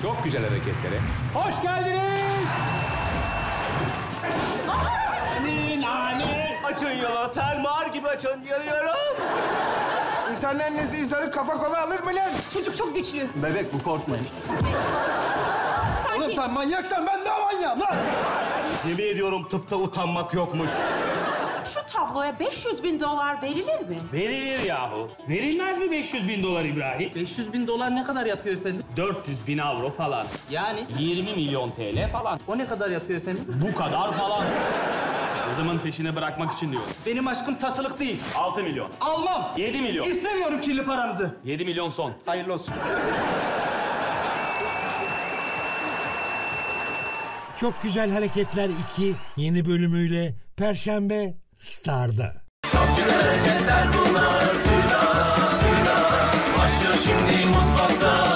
Çok güzel hareketlere hoş geldiniz. Açın yolu, fermuar gibi açın, yanıyorum. İnsanın annesi insanı kafa kola alır mı lan? Çocuk çok güçlü. Bebek bu, korkmayın. Sanki... Oğlum sen manyaksan ben daha manyağım lan. Yemin ediyorum tıpta utanmak yokmuş. Şu tabloya 500.000 dolar verilir mi? Verilir yahu. Verilmez mi 500.000 dolar İbrahim? 500.000 dolar ne kadar yapıyor efendim? 400.000 avro falan. Yani 20 milyon TL falan. o ne kadar yapıyor efendim? Bu kadar falan. Kızımın peşine bırakmak için diyorum. Benim aşkım satılık değil. 6 milyon. Almam. 7 milyon. İstemiyorum kirli paranızı. 7 milyon son. Hayırlı olsun. Çok Güzel Hareketler 2 yeni bölümüyle Perşembe Star'da. Çok güzel hareketler bunlar. Başlıyor şimdi mutfakta.